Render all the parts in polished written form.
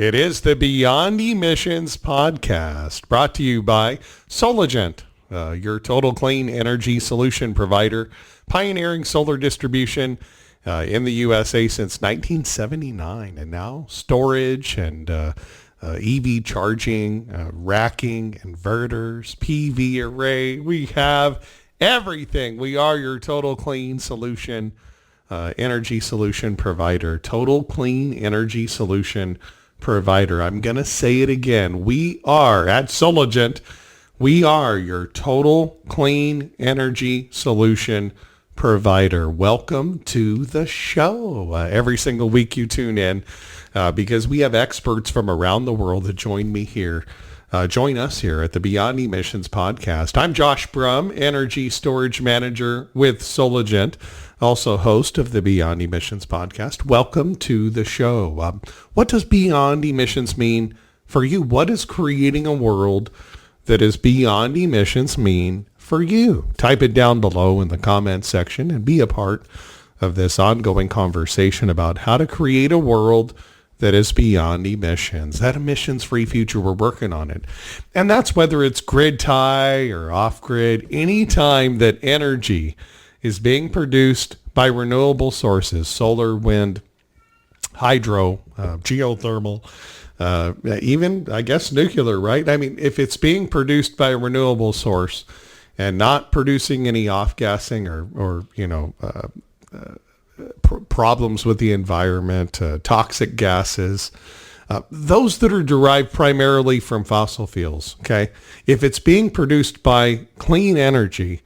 It is the Beyond Emissions podcast, brought to you by Soligent, your total clean energy solution provider, pioneering solar distribution in the USA since 1979, and now storage and EV charging, racking, inverters, PV array. We have everything. We are your total clean solution, energy solution provider, total clean energy solution provider. I'm going to say it again. We are at Soligent. We are your total clean energy solution provider. Welcome to the show. Every single week you tune in because we have experts from around the world that join us here at the Beyond Emissions podcast. I'm Josh Brum, Energy Storage Manager with Soligent, also host of the Beyond Emissions podcast. Welcome to the show. What does Beyond Emissions mean for you? What does creating a world that is beyond emissions mean for you? Type it down below in the comments section and be a part of this ongoing conversation about how to create a world that is beyond emissions, that emissions-free future. We're working on it. And that's whether it's grid tie or off-grid, any time that energy is being produced by renewable sources, solar, wind, hydro, geothermal, even, I guess, nuclear, right? I mean, if it's being produced by a renewable source and not producing any off-gassing or problems with the environment, toxic gases, those that are derived primarily from fossil fuels, okay? If it's being produced by clean energy,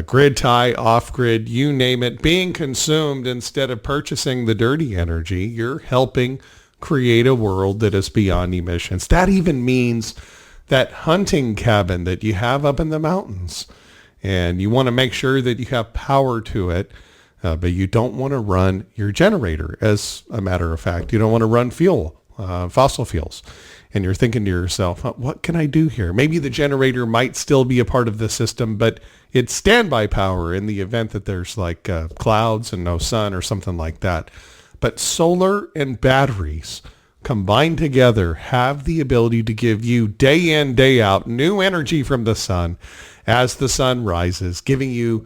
grid tie, off-grid, you name it, being consumed instead of purchasing the dirty energy, you're helping create a world that is beyond emissions. That even means that hunting cabin that you have up in the mountains, and you want to make sure that you have power to it, but you don't want to run your generator. As a matter of fact, you don't want to run fossil fuels. And you're thinking to yourself, what can I do here? Maybe the generator might still be a part of the system, but it's standby power in the event that there's like clouds and no sun or something like that. But solar and batteries combined together have the ability to give you day in, day out new energy from the sun as the sun rises, giving you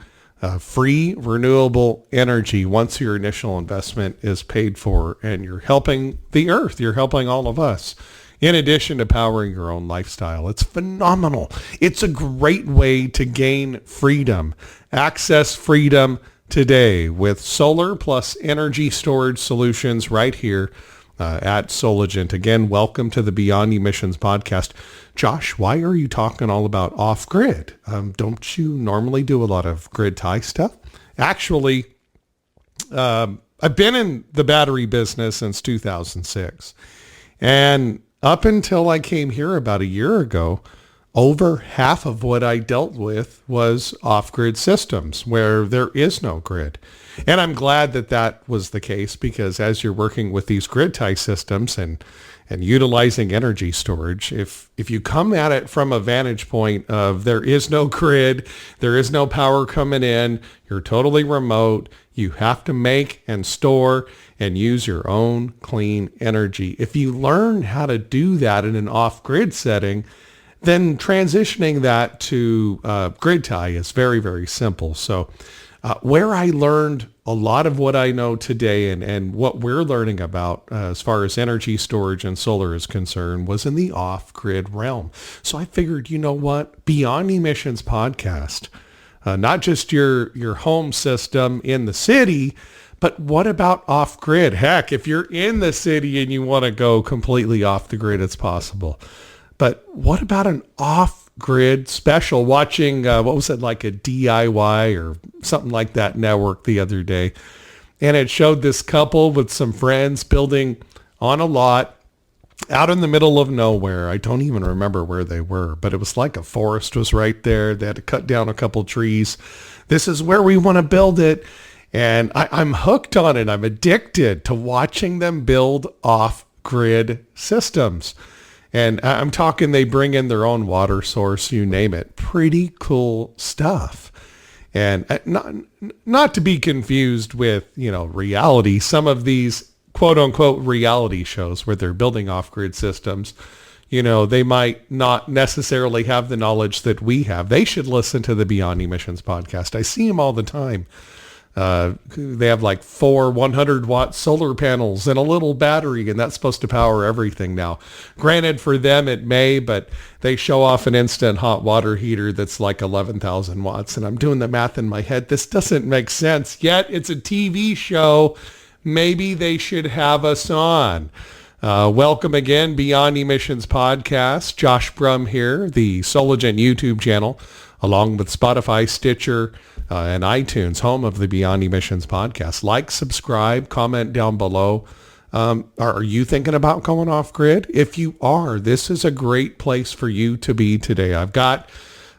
free renewable energy once your initial investment is paid for, and you're helping the earth. You're helping all of us. In addition to powering your own lifestyle, it's phenomenal. It's a great way to gain freedom, access freedom today with solar plus energy storage solutions right here at Soligent. Again, welcome to the Beyond Emissions podcast. Josh, why are you talking all about off-grid? Don't you normally do a lot of grid tie stuff? Actually, I've been in the battery business since 2006. And up until I came here about a year ago, over half of what I dealt with was off-grid systems where there is no grid. And I'm glad that that was the case, because as you're working with these grid tie systems and utilizing energy storage, if you come at it from a vantage point of there is no grid, there is no power coming in, you're totally remote, you have to make and store and use your own clean energy. If you learn how to do that in an off-grid setting, then transitioning that to grid tie is very, very simple. So where I learned a lot of what I know today and what we're learning about as far as energy storage and solar is concerned was in the off-grid realm. So I figured, you know what? Beyond Emissions podcast, not just your home system in the city, but what about off-grid? Heck, if you're in the city and you want to go completely off the grid, it's possible. But what about an off-grid special? Watching, what was it, like a DIY or something like that network the other day. And it showed this couple with some friends building on a lot out in the middle of nowhere. I don't even remember where they were, but it was like a forest was right there. They had to cut down a couple trees. This is where we want to build it. And I'm hooked on it. I'm addicted to watching them build off-grid systems. And I'm talking, they bring in their own water source, you name it. Pretty cool stuff. And not to be confused with, reality. Some of these quote unquote reality shows where they're building off-grid systems, they might not necessarily have the knowledge that we have. They should listen to the Beyond Emissions podcast. I see them all the time. They have like 4 100-watt solar panels and a little battery, and that's supposed to power everything now. Granted, for them it may, but they show off an instant hot water heater that's like 11,000 watts, and I'm doing the math in my head. This doesn't make sense, yet it's a TV show. Maybe they should have us on. Welcome again, Beyond Emissions Podcast. Josh Brum here, the Soligent YouTube channel, along with Spotify, Stitcher, and iTunes, home of the Beyond Emissions Podcast. Like, subscribe, comment down below. Are you thinking about going off grid? If you are, this is a great place for you to be today. I've got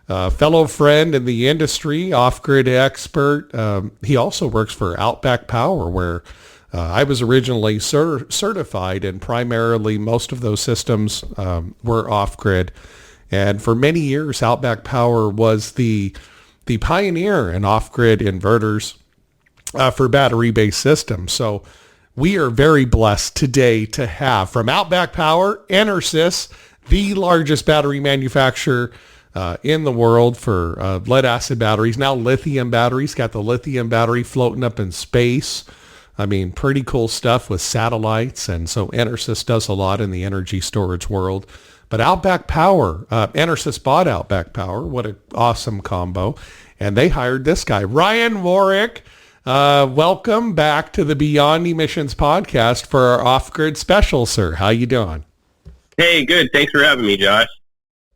a fellow friend in the industry, off-grid expert. He also works for Outback Power, where I was originally certified, and primarily most of those systems were off-grid. And for many years, Outback Power was the pioneer in off-grid inverters for battery-based systems. So we are very blessed today to have from Outback Power, Enersys, the largest battery manufacturer in the world for lead-acid batteries, now lithium batteries. Got the lithium battery floating up in space. I mean, pretty cool stuff with satellites. And so Enersys does a lot in the energy storage world. But Outback Power, Enersys bought Outback Power. What an awesome combo. And they hired this guy, Ryan Warrick. Welcome back to the Beyond Emissions Podcast for our off-grid special, sir. How you doing? Hey, good. Thanks for having me, Josh.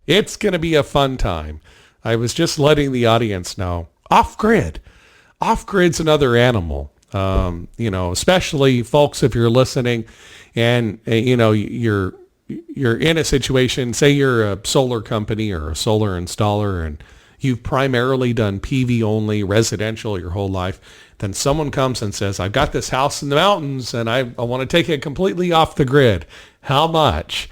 It's going to be a fun time. I was just letting the audience know. Off-grid. Off-grid's another animal. Especially folks, if you're listening and, you're in a situation, say you're a solar company or a solar installer, and you've primarily done PV only residential your whole life. Then someone comes and says, I've got this house in the mountains and I want to take it completely off the grid. How much?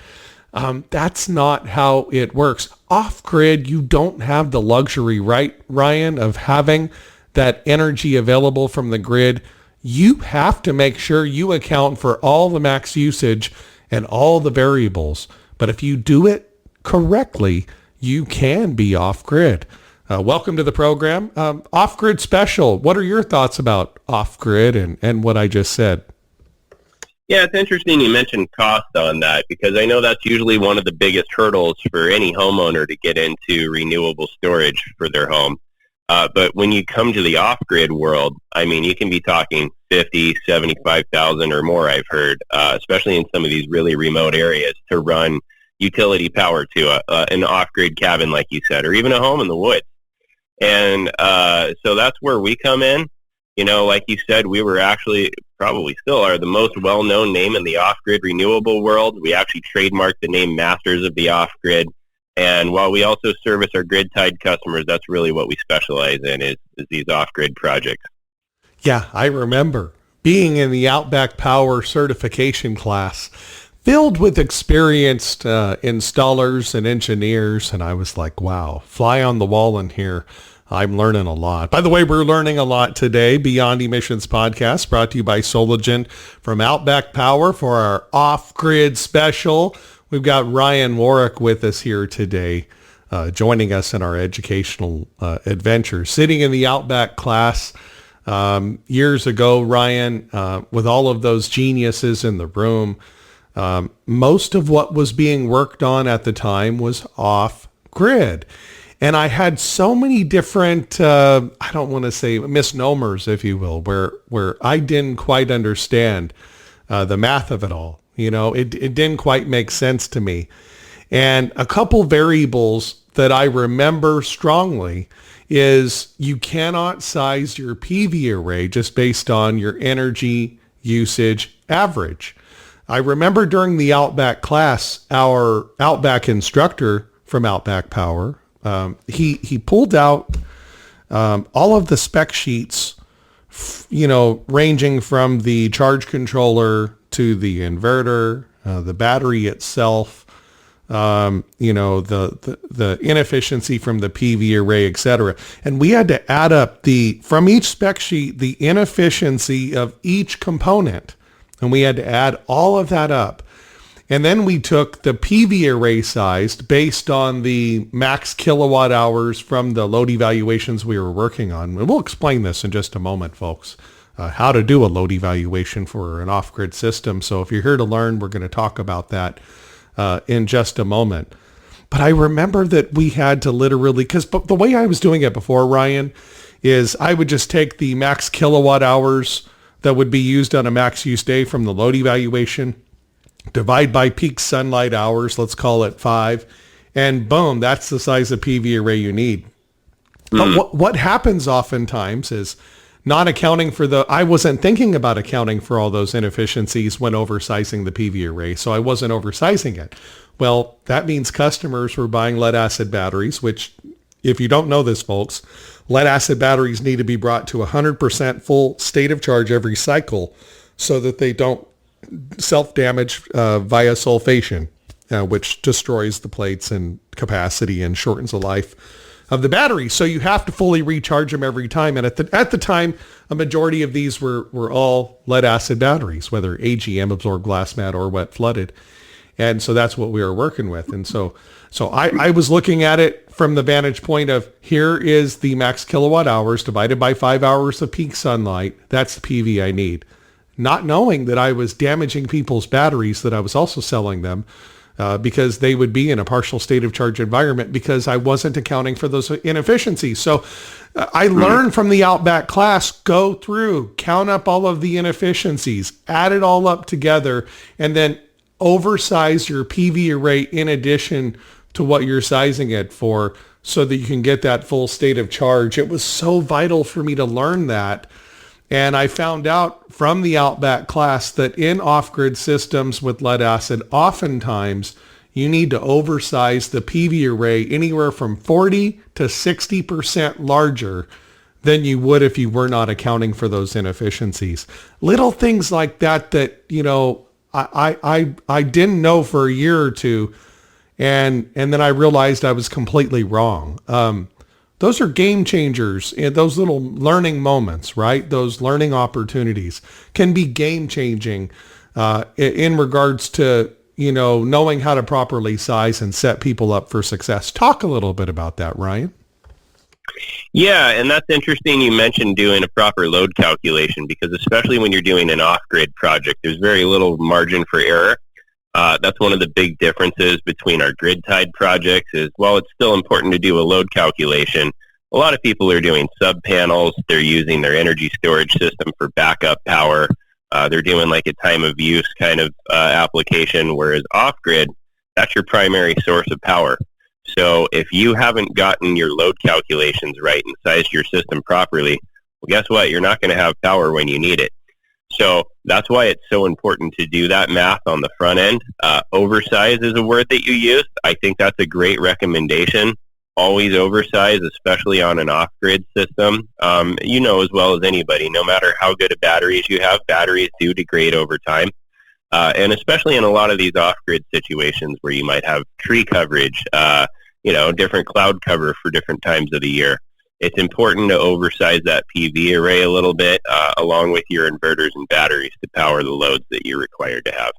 That's not how it works. Off grid, you don't have the luxury, right, Ryan, of having that energy available from the grid. You have to make sure you account for all the max usage and all the variables. But if you do it correctly, you can be off-grid. Welcome to the program. Off-grid special. What are your thoughts about off-grid and what I just said? Yeah, it's interesting you mentioned cost on that, because I know that's usually one of the biggest hurdles for any homeowner to get into renewable storage for their home. But when you come to the off-grid world, I mean, you can be talking 50, 75,000 or more, I've heard, especially in some of these really remote areas, to run utility power to an off-grid cabin, like you said, or even a home in the woods. And so that's where we come in. Like you said, we were actually, probably still are, the most well-known name in the off-grid renewable world. We actually trademarked the name Masters of the Off-Grid. And while we also service our grid-tied customers, that's really what we specialize in is these off-grid projects. Yeah, I remember being in the Outback Power certification class filled with experienced installers and engineers. And I was like, wow, fly on the wall in here. I'm learning a lot. By the way, we're learning a lot today. Beyond Emissions Podcast brought to you by Soligent from Outback Power for our off-grid special. We've got Ryan Warrick with us here today, joining us in our educational adventure. Sitting in the Outback class years ago, Ryan, with all of those geniuses in the room, most of what was being worked on at the time was off-grid. And I had so many different, I don't want to say misnomers, if you will, where I didn't quite understand the math of it all. It didn't quite make sense to me. And a couple variables that I remember strongly is you cannot size your PV array just based on your energy usage average. I remember during the Outback class, our Outback instructor from Outback Power, he pulled out all of the spec sheets, ranging from the charge controller to the inverter, the battery itself, the inefficiency from the PV array, etc. And we had to add up from each spec sheet, the inefficiency of each component. And we had to add all of that up. And then we took the PV array sized based on the max kilowatt hours from the load evaluations we were working on. And we'll explain this in just a moment, folks, how to do a load evaluation for an off-grid system. So if you're here to learn, we're going to talk about that in just a moment. But I remember that we had to literally, because the way I was doing it before, Ryan, is I would just take the max kilowatt hours that would be used on a max use day from the load evaluation, divide by peak sunlight hours, let's call it 5, and boom, that's the size of PV array you need. But what happens oftentimes is not accounting for I wasn't thinking about accounting for all those inefficiencies when oversizing the PV array, so I wasn't oversizing it. Well, that means customers were buying lead acid batteries, which, if you don't know this, folks, lead acid batteries need to be brought to 100% full state of charge every cycle so that they don't self-damage via sulfation, which destroys the plates and capacity and shortens the life of the battery. So you have to fully recharge them every time. And at the time, a majority of these were all lead acid batteries, whether AGM, absorbed glass mat, or wet flooded. And so that's what we were working with. And so I was looking at it from the vantage point of, here is the max kilowatt hours divided by 5 hours of peak sunlight. That's the PV I need. Not knowing that I was damaging people's batteries, that I was also selling them because they would be in a partial state of charge environment because I wasn't accounting for those inefficiencies. So I learned from the Outback class, go through, count up all of the inefficiencies, add it all up together, and then oversize your PV array in addition to what you're sizing it for so that you can get that full state of charge. It was so vital for me to learn that. And I found out from the Outback class that in off-grid systems with lead acid, oftentimes you need to oversize the PV array anywhere from 40 to 60% larger than you would if you were not accounting for those inefficiencies. Little things like that, I didn't know for a year or two, and then I realized I was completely wrong. Those are game changers, and those little learning moments, right? Those learning opportunities can be game changing in regards to, knowing how to properly size and set people up for success. Talk a little bit about that, Ryan. Yeah, and that's interesting you mentioned doing a proper load calculation, because especially when you're doing an off-grid project, there's very little margin for error. That's one of the big differences between our grid-tied projects is, while it's still important to do a load calculation, a lot of people are doing sub-panels. They're using their energy storage system for backup power. They're doing like a time of use kind of application, whereas off-grid, that's your primary source of power. So if you haven't gotten your load calculations right and sized your system properly, well, guess what? You're not going to have power when you need it. So that's why it's so important to do that math on the front end. Oversize is a word that you used. I think that's a great recommendation. Always oversize, especially on an off-grid system. You know as well as anybody, no matter how good of batteries you have, batteries do degrade over time. And especially in a lot of these off-grid situations where you might have tree coverage, different cloud cover for different times of the year. It's important to oversize that PV array a little bit, along with your inverters and batteries to power the loads that you're required to have.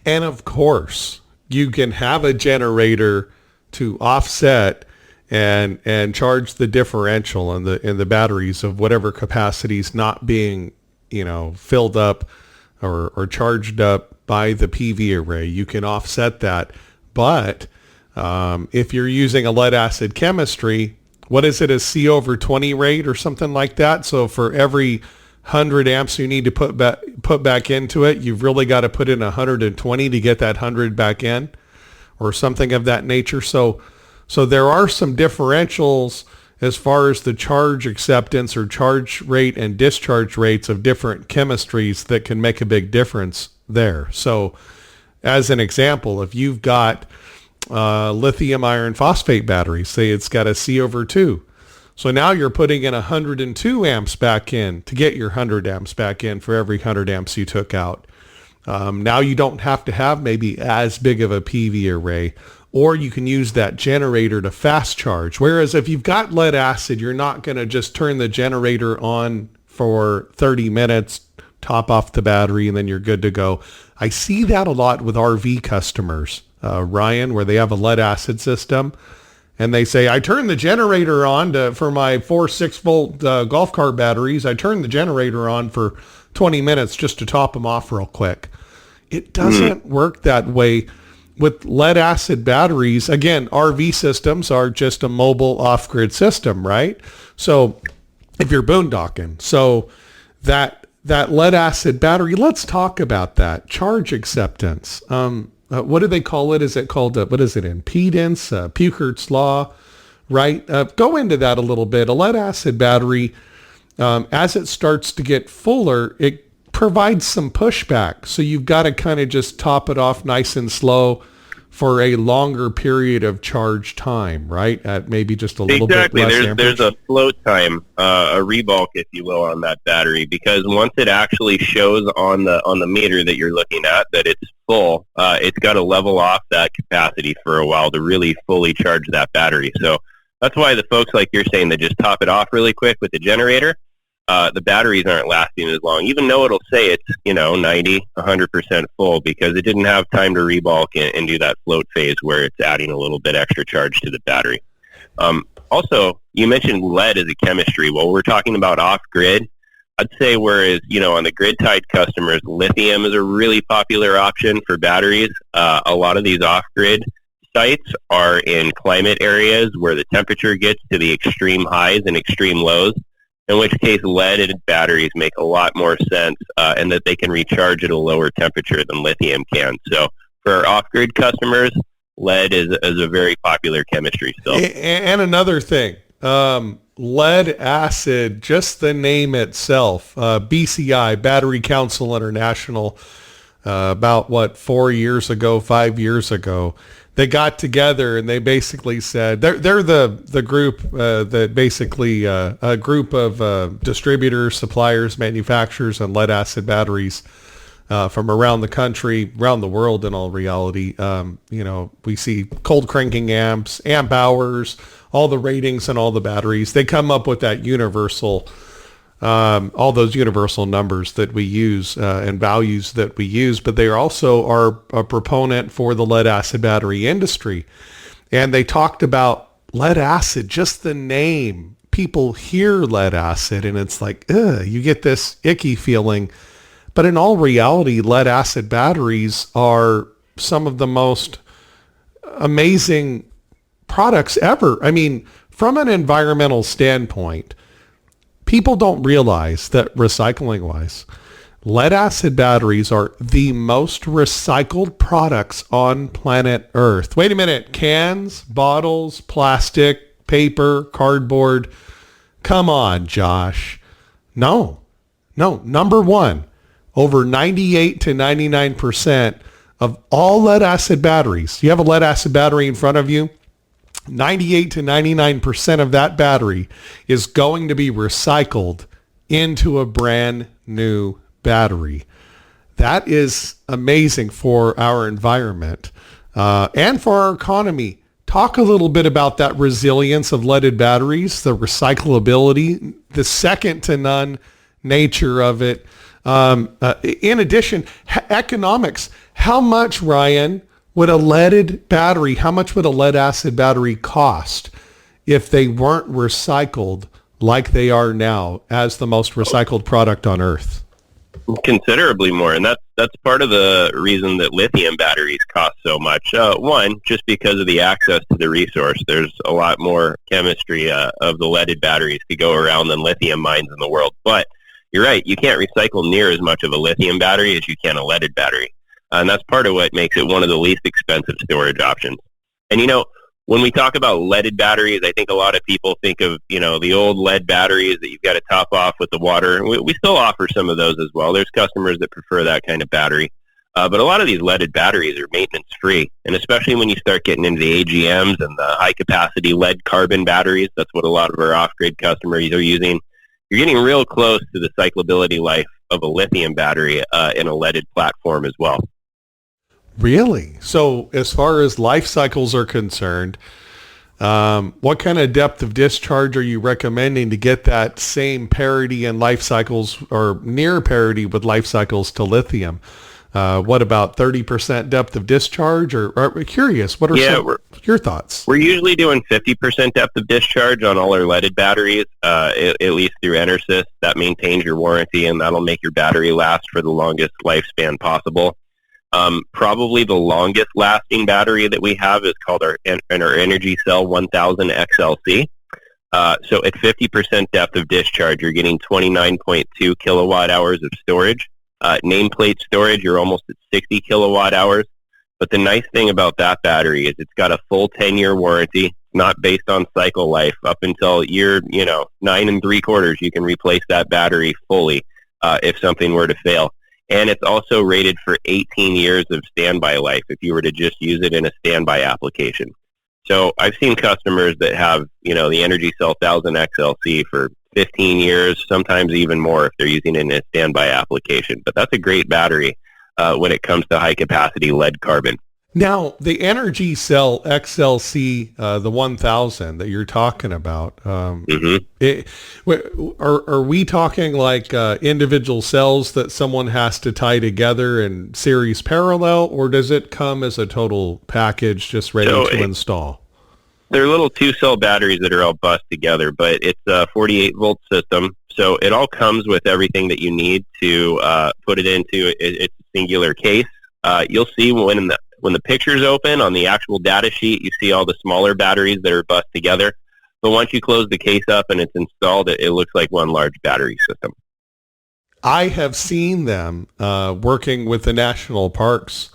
And of course, you can have a generator to offset and charge the differential in the batteries of whatever capacity is not being, filled up or charged up by the PV array. You can offset that. But if you're using a lead acid chemistry, what is it, a C over 20 rate or something like that? So for every 100 amps you need to put back into it, you've really got to put in 120 to get that 100 back in, or something of that nature. So there are some differentials as far as the charge acceptance or charge rate and discharge rates of different chemistries that can make a big difference there. So as an example, if you've got lithium iron phosphate battery, say it's got a C over 2. So now you're putting in 102 amps back in to get your 100 amps back in for every 100 amps you took out. Now you don't have to have maybe as big of a PV array, or you can use that generator to fast charge. Whereas if you've got lead acid, you're not going to just turn the generator on for 30 minutes, top off the battery, and then you're good to go. I see that a lot with RV customers, Ryan, where they have a lead acid system. And they say, I turned the generator on for my 6-volt golf cart batteries. I turned the generator on for 20 minutes just to top them off real quick. It doesn't work that way with lead acid batteries. Again, RV systems are just a mobile off-grid system, right? So if you're boondocking, so that lead acid battery, let's talk about that. Charge acceptance. What do they call it? Is it called, what is it, impedance, Puchert's law, right? Go into that a little bit. A lead acid battery, as it starts to get fuller, it provides some pushback. So you've got to kind of just top it off nice and slow for a longer period of charge time, right? At maybe just a little bit less amperage. There's a float time, a rebulk, if you will, on that battery, because once it actually shows on the meter that you're looking at that it's full, it's got to level off that capacity for a while to really fully charge that battery. So that's why the folks like you're saying that just top it off really quick with the generator, the batteries aren't lasting as long, even though it'll say it's, 90, 100% full, because it didn't have time to rebulk and do that float phase where it's adding a little bit extra charge to the battery. Also, you mentioned lead as a chemistry. Well, we're talking about off-grid. I'd say whereas, on the grid-tied customers, lithium is a really popular option for batteries. A lot of these off-grid sites are in climate areas where the temperature gets to the extreme highs and extreme lows, in which case leaded batteries make a lot more sense, and that they can recharge at a lower temperature than lithium can. So for our off-grid customers, lead is a very popular chemistry still. And another thing, lead acid, just the name itself, BCI, Battery Council International, about 5 years ago, they got together and they basically said they're the group that basically a group of distributors, suppliers, manufacturers and lead acid batteries from around the country, around the world. In all reality, we see cold cranking amps, amp hours, all the ratings and all the batteries. They come up with that universal. All those universal numbers that we use and values that we use, but they also are a proponent for the lead acid battery industry. And they talked about lead acid, just the name. People hear lead acid and it's like, ugh, you get this icky feeling. But in all reality, lead acid batteries are some of the most amazing products ever. I mean, from an environmental standpoint, people don't realize that recycling-wise, lead acid batteries are the most recycled products on planet Earth. Wait a minute. Cans, bottles, plastic, paper, cardboard. Come on, Josh. No. Number one, over 98 to 99% of all lead acid batteries. You have a lead acid battery in front of you. 98 to 99% of that battery is going to be recycled into a brand new battery. That is amazing for our environment and for our economy. Talk a little bit about that resilience of leaded batteries, the recyclability, the second to none nature of it. In addition, economics. How much, Ryan, would a leaded battery, how much would a lead acid battery cost if they weren't recycled like they are now as the most recycled product on Earth? Considerably more, and that's part of the reason that lithium batteries cost so much. One, just because of the access to the resource. There's a lot more chemistry of the leaded batteries to go around than lithium mines in the world. But you're right, you can't recycle near as much of a lithium battery as you can a leaded battery. And that's part of what makes it one of the least expensive storage options. And, when we talk about leaded batteries, I think a lot of people think of, the old lead batteries that you've got to top off with the water. We still offer some of those as well. There's customers that prefer that kind of battery. But a lot of these leaded batteries are maintenance-free. And especially when you start getting into the AGMs and the high-capacity lead carbon batteries, that's what a lot of our off-grid customers are using. You're getting real close to the cyclability life of a lithium battery in a leaded platform as well. Really? So as far as life cycles are concerned, What kind of depth of discharge are you recommending to get that same parity in life cycles or near parity with life cycles to lithium? What about 30% depth of discharge? Or curious, what are your thoughts? We're usually doing 50% depth of discharge on all our leaded batteries, at least through Enersys. That maintains your warranty, and that'll make your battery last for the longest lifespan possible. Probably the longest lasting battery that we have is called our Energy Cell 1000 XLC. So at 50% depth of discharge, you're getting 29.2 kilowatt hours of storage. Nameplate storage, you're almost at 60 kilowatt hours. But the nice thing about that battery is it's got a full 10-year warranty, not based on cycle life. Up until year, 9 3/4, you can replace that battery fully if something were to fail. And it's also rated for 18 years of standby life if you were to just use it in a standby application. So I've seen customers that have, the Energy Cell 1000 XLC for 15 years, sometimes even more if they're using it in a standby application. But that's a great battery when it comes to high-capacity lead carbon. Now, the Energy Cell XLC, the 1000 that you're talking about, are we talking like individual cells that someone has to tie together in series parallel, or does it come as a total package just ready to install? They're little 2-cell batteries that are all bussed together, but it's a 48-volt system, so it all comes with everything that you need to put it into its singular case. You'll see when the picture's open on the actual data sheet, you see all the smaller batteries that are bussed together. But once you close the case up and it's installed, it looks like one large battery system. I have seen them working with the national parks.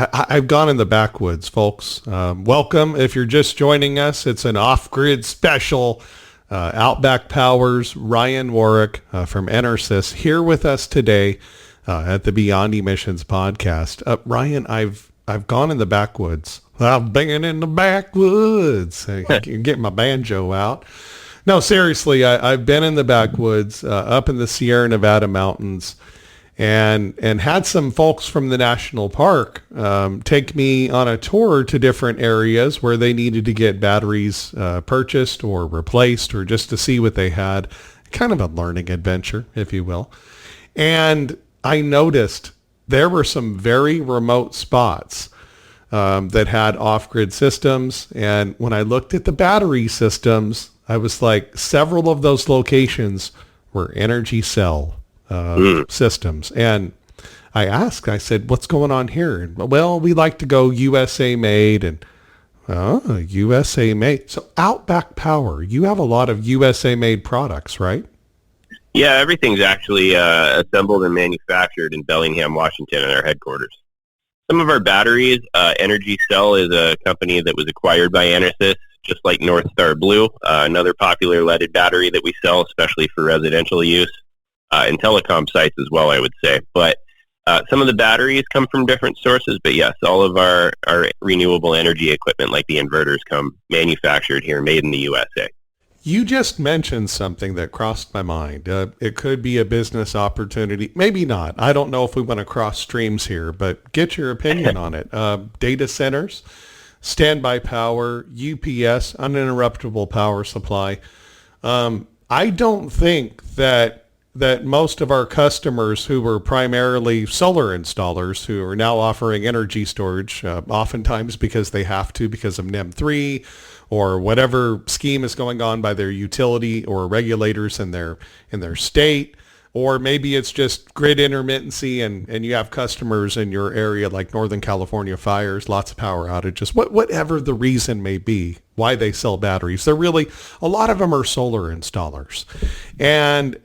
I've gone in the backwoods, folks. Welcome. If you're just joining us, it's an off-grid special. Outback Power's Ryan Warrick from Enersys here with us today at the Beyond Emissions podcast. Ryan, I've gone in the backwoods. I've been in the backwoods. I can get my banjo out. No, seriously, I've been in the backwoods up in the Sierra Nevada mountains. And had some folks from the national park take me on a tour to different areas where they needed to get batteries purchased or replaced or just to see what they had. Kind of a learning adventure, if you will. And I noticed there were some very remote spots that had off-grid systems. And when I looked at the battery systems, I was like, several of those locations were Energy Cell systems. And I said, what's going on here? And, well, we like to go USA made and USA made. So Outback Power, you have a lot of USA made products, right? Yeah, everything's actually assembled and manufactured in Bellingham, Washington at our headquarters. Some of our batteries, Energy Cell is a company that was acquired by Enersys, just like North Star Blue, another popular leaded battery that we sell, especially for residential use. And telecom sites as well, I would say. But some of the batteries come from different sources. But yes, all of our renewable energy equipment, like the inverters, come manufactured here, made in the USA. You just mentioned something that crossed my mind. It could be a business opportunity. Maybe not. I don't know if we want to cross streams here, but get your opinion on it. Data centers, standby power, UPS, uninterruptible power supply. I don't think that most of our customers who were primarily solar installers who are now offering energy storage, oftentimes because they have to because of NEM 3 or whatever scheme is going on by their utility or regulators in their state, or maybe it's just grid intermittency and you have customers in your area like Northern California fires, lots of power outages, whatever the reason may be why they sell batteries. They're really, a lot of them are solar installers. And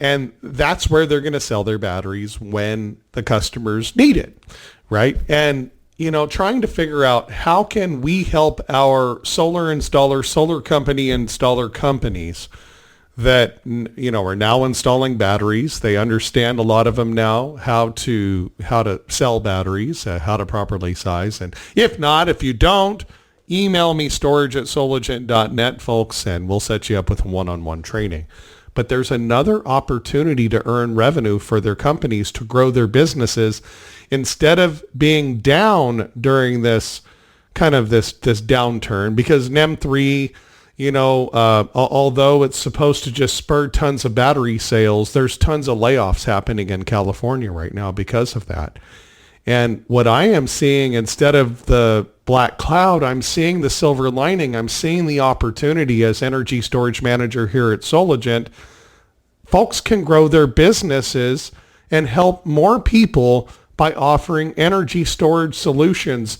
that's where they're going to sell their batteries when the customers need it, right? And, trying to figure out how can we help our solar company installer companies that, are now installing batteries. They understand a lot of them now how to sell batteries, how to properly size. And if you don't, email me storage@soligent.net, folks, and we'll set you up with one-on-one training. But there's another opportunity to earn revenue for their companies to grow their businesses instead of being down during this kind of this downturn, because NEM 3, although it's supposed to just spur tons of battery sales, there's tons of layoffs happening in California right now because of that. And what I am seeing, instead of the black cloud, I'm seeing the silver lining. I'm seeing the opportunity as energy storage manager here at Soligent. Folks can grow their businesses and help more people by offering energy storage solutions.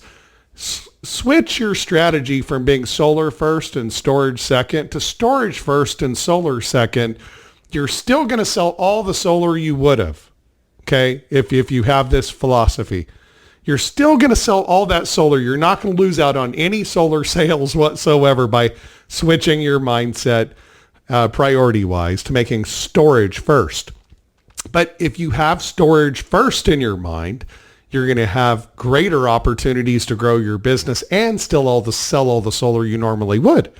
Switch your strategy from being solar first and storage second to storage first and solar second. You're still going to sell all the solar you would have. Okay, if you have this philosophy, you're still going to sell all that solar. You're not going to lose out on any solar sales whatsoever by switching your mindset priority-wise to making storage first. But if you have storage first in your mind, you're going to have greater opportunities to grow your business and still sell all the solar you normally would.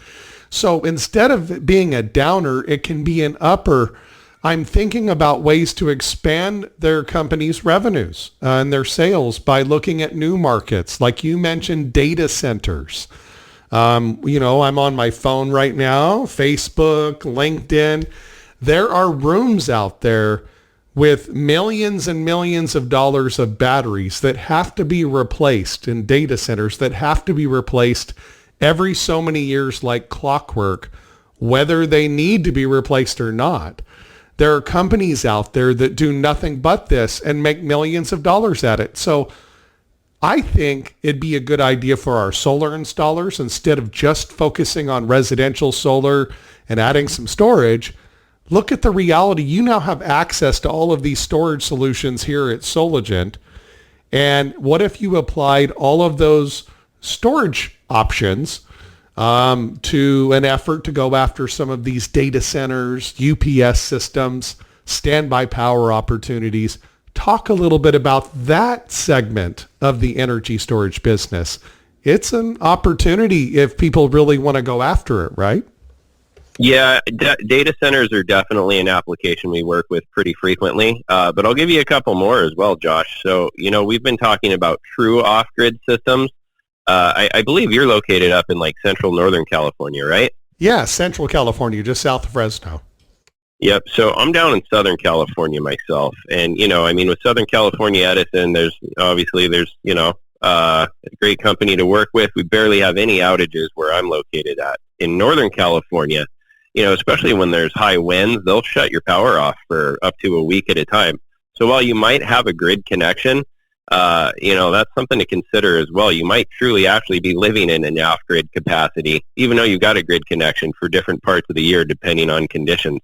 So instead of it being a downer, it can be an upper. I'm thinking about ways to expand their company's revenues and their sales by looking at new markets. Like you mentioned, data centers. I'm on my phone right now, Facebook, LinkedIn. There are rooms out there with millions and millions of dollars of batteries that have to be replaced in data centers, that have to be replaced every so many years like clockwork, whether they need to be replaced or not. There are companies out there that do nothing but this and make millions of dollars at it. So I think it'd be a good idea for our solar installers, instead of just focusing on residential solar and adding some storage, look at the reality. You now have access to all of these storage solutions here at Soligent. And what if you applied all of those storage options to an effort to go after some of these data centers, UPS systems, standby power opportunities? Talk a little bit about that segment of the energy storage business. It's an opportunity if people really want to go after it, right? Yeah, data centers are definitely an application we work with pretty frequently, but I'll give you a couple more as well, Josh. So, we've been talking about true off-grid systems. I believe you're located up in like central Northern California, right? Yeah, Central California, just south of Fresno. Yep. So I'm down in Southern California myself. And, with Southern California Edison, there's a great company to work with. We barely have any outages where I'm located at. In Northern California, especially when there's high winds, they'll shut your power off for up to a week at a time. So while you might have a grid connection, that's something to consider as well. You might truly actually be living in an off-grid capacity, even though you've got a grid connection for different parts of the year, depending on conditions.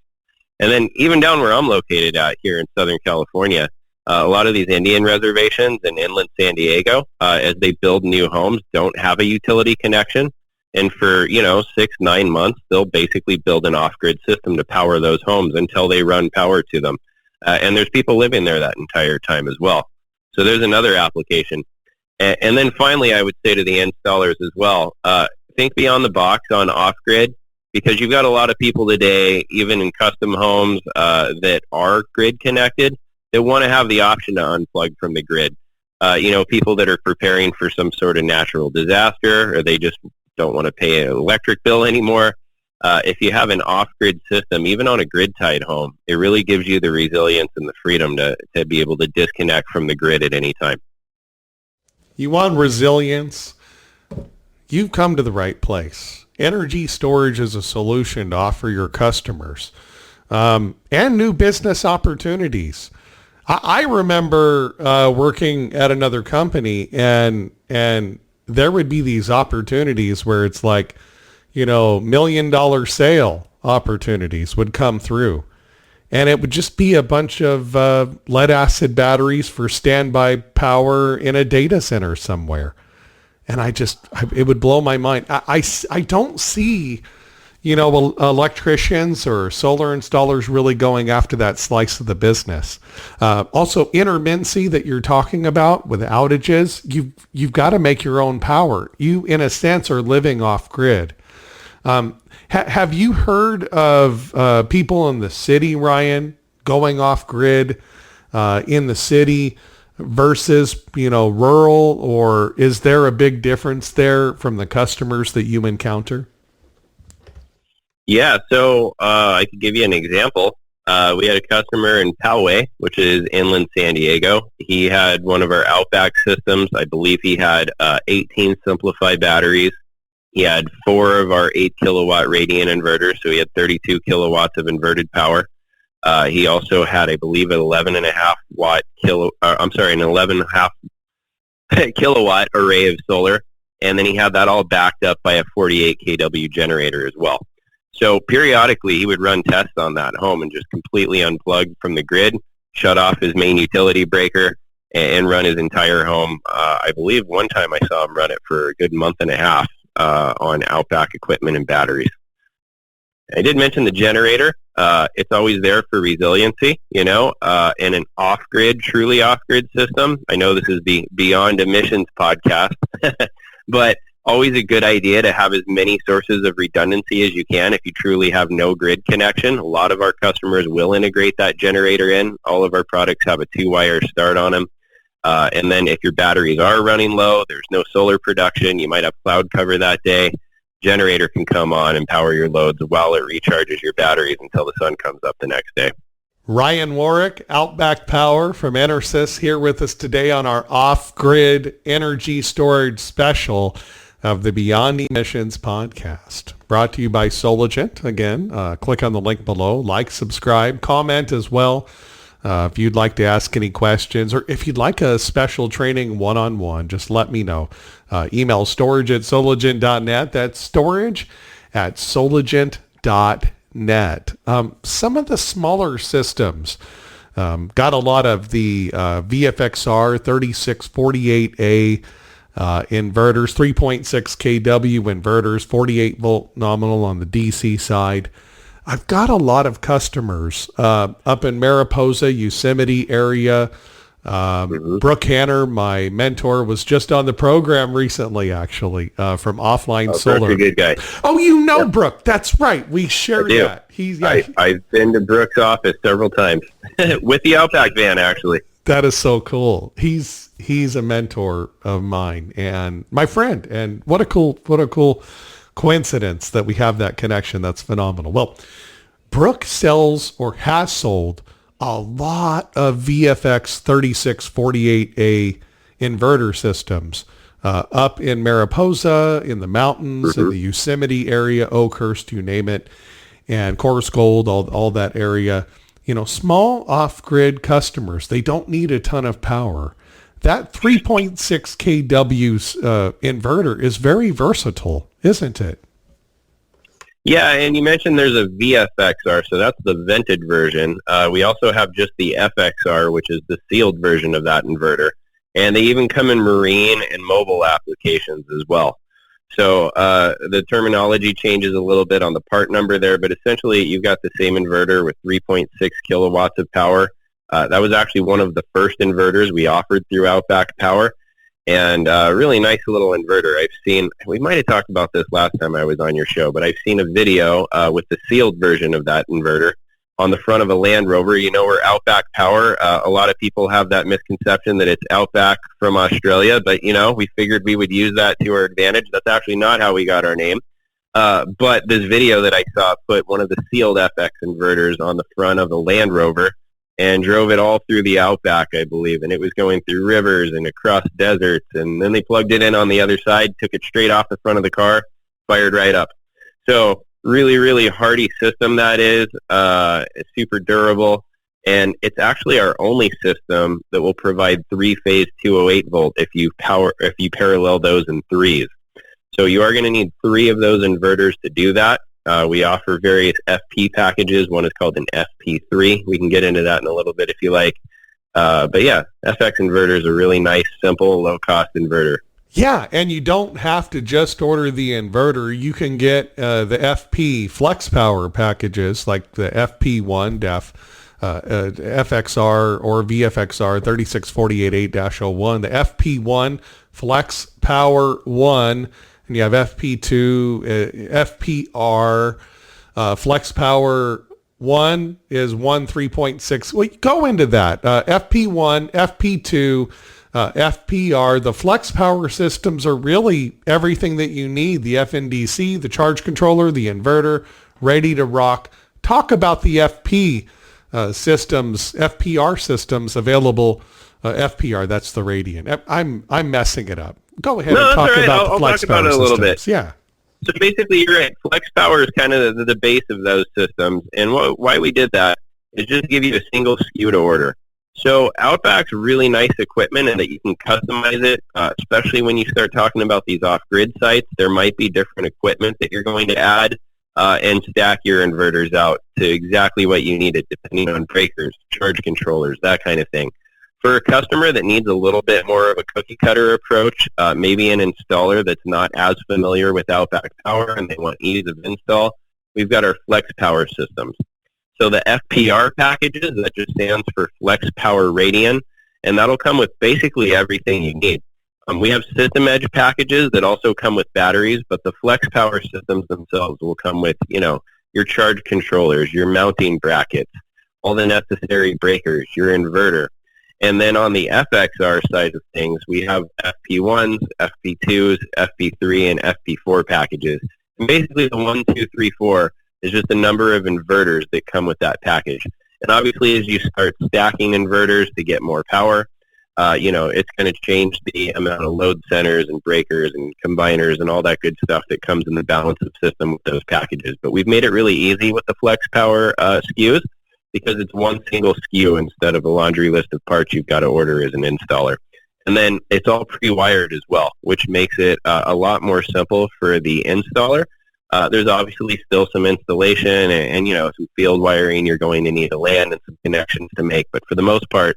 And then even down where I'm located at here in Southern California, a lot of these Indian reservations in inland San Diego, as they build new homes, don't have a utility connection. And for, 6-9 months, they'll basically build an off-grid system to power those homes until they run power to them. And there's people living there that entire time as well. So there's another application. And then finally, I would say to the installers as well, think beyond the box on off-grid, because you've got a lot of people today, even in custom homes that are grid connected, that want to have the option to unplug from the grid. People that are preparing for some sort of natural disaster, or they just don't want to pay an electric bill anymore. If you have an off-grid system, even on a grid-tied home, it really gives you the resilience and the freedom to be able to disconnect from the grid at any time. You want resilience? You've come to the right place. Energy storage is a solution to offer your customers and new business opportunities. I remember working at another company, and there would be these opportunities where it's like, $1 million sale opportunities would come through. And it would just be a bunch of lead acid batteries for standby power in a data center somewhere. And it would blow my mind. I don't see, electricians or solar installers really going after that slice of the business. Also, intermittency that you're talking about with outages, you've got to make your own power. You, in a sense, are living off grid. Have you heard of people in the city, Ryan, going off grid in the city? versus, rural, or is there a big difference there from the customers that you encounter? Yeah, so I could give you an example. We had a customer in Poway, which is inland San Diego. He had one of our Outback systems. I believe he had 18 simplified batteries. He had 4 of our 8 kilowatt radiant inverters, so he had 32 kilowatts of inverted power. He also had, I believe, an 11.5 kilowatt array of solar, and then he had that all backed up by a 48 kW generator as well. So periodically, he would run tests on that home and just completely unplug from the grid, shut off his main utility breaker, and run his entire home. I believe one time I saw him run it for a good month and a half on Outback equipment and batteries. I did mention the generator. It's always there for resiliency, in an off-grid, truly off-grid system. I know this is the Beyond Emissions podcast, but always a good idea to have as many sources of redundancy as you can if you truly have no grid connection. A lot of our customers will integrate that generator in. All of our products have a 2-wire start on them. And then if your batteries are running low, there's no solar production, you might have cloud cover that day, generator can come on and power your loads while it recharges your batteries until the sun comes up the next day. Ryan Warrick, Outback Power from Enersys, here with us today on our off-grid energy storage special of the Beyond Emissions podcast, brought to you by Soligent. Again, click on the link below, like, subscribe, comment as well. If you'd like to ask any questions, or if you'd like a special training one-on-one, just let me know. Email storage@soligent.net. That's storage@soligent.net. Some of the smaller systems got a lot of the VFXR 3648A inverters, 3.6 kW inverters, 48 volt nominal on the DC side. I've got a lot of customers up in Mariposa, Yosemite area. Brooke Hanner, my mentor, was just on the program recently, actually, from Offline Solar. Brooke's a good guy. Oh, Brooke. That's right. We share that. I've been to Brooke's office several times with the Outback van, actually. That is so cool. He's a mentor of mine and my friend. And what a cool coincidence that we have that connection. That's phenomenal. Well, Brooke sells or has sold a lot of VFX 3648A inverter systems up in Mariposa, in the mountains, in the Yosemite area, Oakhurst, you name it, and Coarse Gold, all that area. Small off-grid customers, they don't need a ton of power. That 3.6 kW inverter is very versatile, isn't it? Yeah, and you mentioned there's a VFXR, so that's the vented version. We also have just the FXR, which is the sealed version of that inverter. And they even come in marine and mobile applications as well. So the terminology changes a little bit on the part number there, but essentially you've got the same inverter with 3.6 kilowatts of power. That was actually one of the first inverters we offered through Outback Power, and really nice little inverter. We might have talked about this last time I was on your show, but I've seen a video with the sealed version of that inverter on the front of a Land Rover. We're Outback Power. A lot of people have that misconception that it's Outback from Australia, but, we figured we would use that to our advantage. That's actually not how we got our name. But this video that I saw put one of the sealed FX inverters on the front of a Land Rover and drove it all through the Outback, I believe, and it was going through rivers and across deserts, and then they plugged it in on the other side, took it straight off the front of the car, fired right up. So really, really hardy system that is. It's super durable, and it's actually our only system that will provide 3-phase 208 volt if you parallel those in threes. So you are going to need 3 of those inverters to do that. We offer various FP packages. One is called an FP3. We can get into that in a little bit if you like. But yeah, FX inverter is a really nice, simple, low-cost inverter. Yeah, and you don't have to just order the inverter. You can get the FP Flex Power packages like the FP1 FXR or VFXR 3648A-01, the FP1 Flex Power 1, and you have FP2, FPR, Flex Power One is 3.6. Well, go into that. FP1, FP2, FPR. The flex power systems are really everything that you need. The FNDC, the charge controller, the inverter, ready to rock. Talk about the systems, FPR systems available. FPR, that's the radiant. I'm messing it up. Go ahead and talk about the flex power systems. I'll talk about it a little bit. Yeah. So basically, you're right. Flex power is kind of the base of those systems. And why we did that is just to give you a single SKU to order. So Outback's really nice equipment and that you can customize it, especially when you start talking about these off-grid sites. There might be different equipment that you're going to add and stack your inverters out to exactly what you need it, depending on breakers, charge controllers, that kind of thing. For a customer that needs a little bit more of a cookie-cutter approach, maybe an installer that's not as familiar with Outback Power and they want ease of install, we've got our Flex Power systems. So the FPR packages, that just stands for Flex Power Radian, and that'll come with basically everything you need. We have System Edge packages that also come with batteries, but the Flex Power systems themselves will come with, your charge controllers, your mounting brackets, all the necessary breakers, your inverter. And then on the FXR side of things, we have FP1s, FP2s, FP3, and FP4 packages. And basically the 1, 2, 3, 4 is just the number of inverters that come with that package. And obviously as you start stacking inverters to get more power, it's going to change the amount of load centers and breakers and combiners and all that good stuff that comes in the balance of system with those packages. But we've made it really easy with the Flex Power SKUs. Because it's one single SKU instead of a laundry list of parts you've got to order as an installer. And then it's all pre-wired as well, which makes it a lot more simple for the installer. There's obviously still some installation and some field wiring you're going to need to land and some connections to make. But for the most part,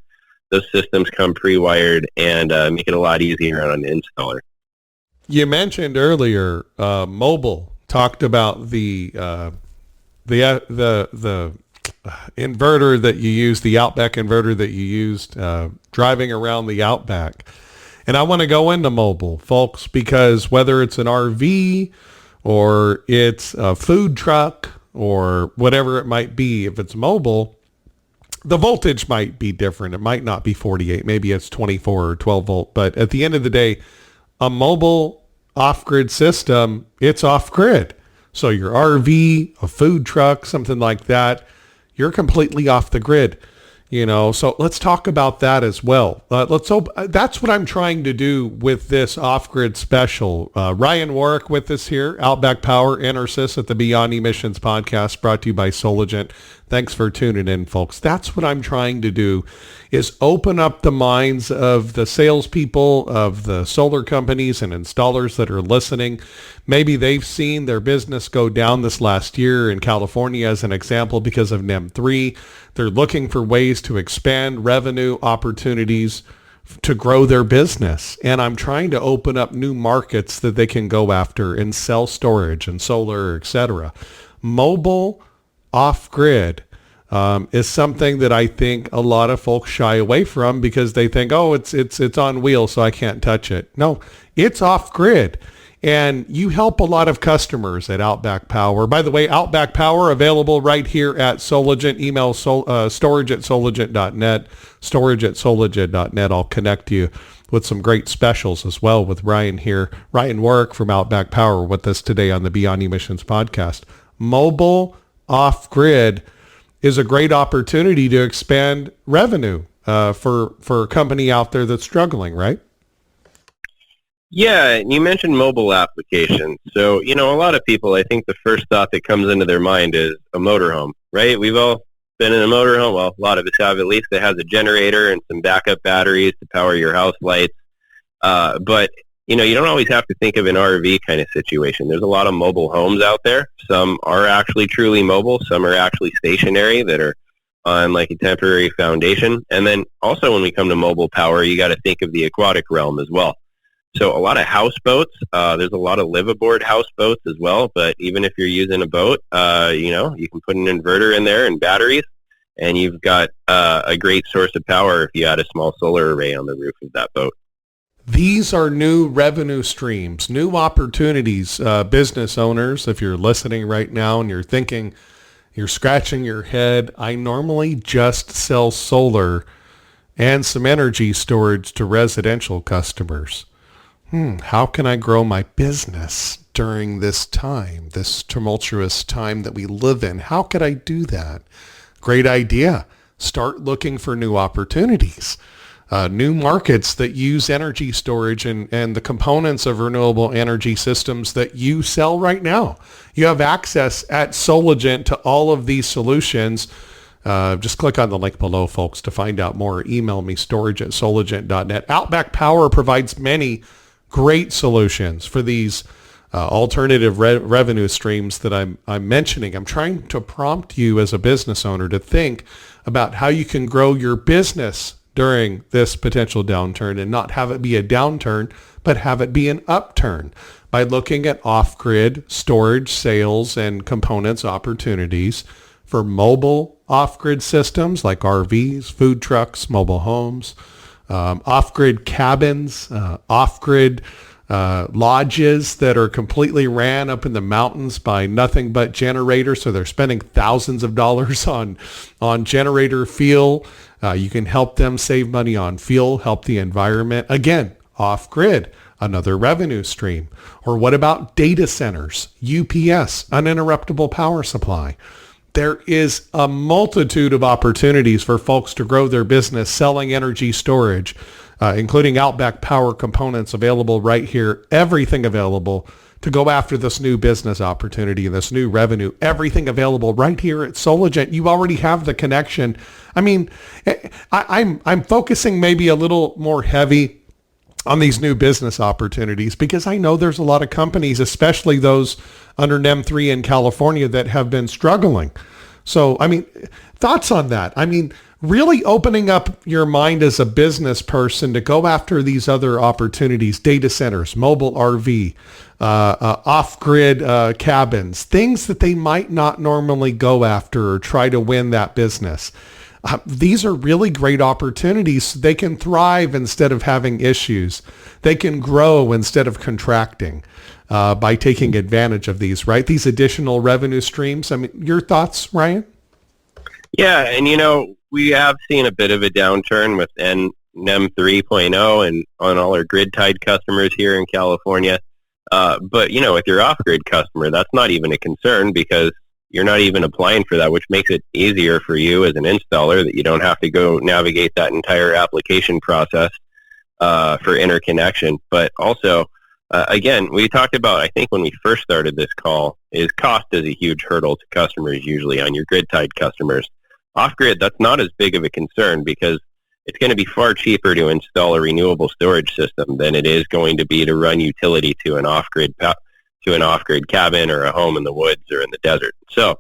those systems come pre-wired and make it a lot easier on an installer. You mentioned earlier mobile. Talked about the inverter that you used, the Outback inverter that you used driving around the Outback. And I want to go into mobile, folks, because whether it's an RV or it's a food truck or whatever it might be, if it's mobile, the voltage might be different. It might not be 48. Maybe it's 24 or 12 volt. But at the end of the day, a mobile off-grid system, it's off-grid. So your RV, a food truck, something like that, you're completely off the grid, so let's talk about that as well. That's what I'm trying to do with this off-grid special. Ryan Warrick with us here, Outback Power, Enersys at the Beyond Emissions podcast, brought to you by Soligent. Thanks for tuning in, folks. That's what I'm trying to do, is open up the minds of the salespeople, of the solar companies and installers that are listening. Maybe they've seen their business go down this last year in California as an example because of NEM 3. They're looking for ways to expand revenue opportunities to grow their business. And I'm trying to open up new markets that they can go after and sell storage and solar, etc. Mobile off-grid is something that I think a lot of folks shy away from because they think, oh, it's on wheels, so I can't touch it. No, it's off-grid. And you help a lot of customers at Outback Power. By the way, Outback Power available right here at Soligent. Email storage@soligent.net, storage@soligent.net. I'll connect you with some great specials as well with Ryan here. Ryan Warrick from Outback Power with us today on the Beyond Emissions podcast. Mobile off-grid is a great opportunity to expand revenue for a company out there that's struggling, right? Yeah, you mentioned mobile applications. So, a lot of people, I think the first thought that comes into their mind is a motorhome, right? We've all been in a motorhome. Well, a lot of us have at least, that has a generator and some backup batteries to power your house lights. But, you don't always have to think of an RV kind of situation. There's a lot of mobile homes out there. Some are actually truly mobile. Some are actually stationary that are on like a temporary foundation. And then also when we come to mobile power, you got to think of the aquatic realm as well. So a lot of houseboats, there's a lot of live-aboard houseboats as well, but even if you're using a boat, you can put an inverter in there and batteries, and you've got a great source of power if you add a small solar array on the roof of that boat. These are new revenue streams, new opportunities, business owners. If you're listening right now and you're thinking, You're scratching your head. I normally just sell solar and some energy storage to residential customers. How can I grow my business during this time, this tumultuous time that we live in? How could I do that? Great idea. Start looking for new opportunities, new markets that use energy storage and the components of renewable energy systems that you sell right now. You have access at Soligent to all of these solutions. Just click on the link below, folks, to find out more. Email me, storage@soligent.net. Outback Power provides many great solutions for these alternative revenue streams that I'm mentioning. I'm trying to prompt you as a business owner to think about how you can grow your business during this potential downturn and not have it be a downturn, but have it be an upturn by looking at off-grid storage, sales, and components opportunities for mobile off-grid systems like RVs, food trucks, mobile homes, off-grid cabins, off-grid lodges that are completely ran up in the mountains by nothing but generators. So they're spending thousands of dollars on generator fuel. You can help them save money on fuel, help the environment. Again, off-grid, another revenue stream. Or what about data centers? UPS, Uninterruptible Power Supply. There is a multitude of opportunities for folks to grow their business selling energy storage, including Outback Power components available right here, everything available to go after this new business opportunity and this new revenue, everything available right here at Soligent. You already have the connection. I mean, I'm focusing maybe a little more heavy on these new business opportunities because I know there's a lot of companies, especially those under NEM 3 in California, that have been struggling. So, I mean, thoughts on that? I mean, really opening up your mind as a business person to go after these other opportunities, data centers, mobile RV, off-grid cabins, things that they might not normally go after or try to win that business. These are really great opportunities. So they can thrive instead of having issues. They can grow instead of contracting by taking advantage of these, right? These additional revenue streams. I mean, your thoughts, Ryan? Yeah, and we have seen a bit of a downturn with NEM 3.0 and on all our grid-tied customers here in California. But, with your off-grid customer, that's not even a concern because you're not even applying for that, which makes it easier for you as an installer that you don't have to go navigate that entire application process for interconnection. But also, again, we talked about, I think when we first started this call, is cost is a huge hurdle to customers usually on your grid-tied customers. Off-grid, that's not as big of a concern because it's going to be far cheaper to install a renewable storage system than it is going to be to run utility to an off-grid cabin or a home in the woods or in the desert. So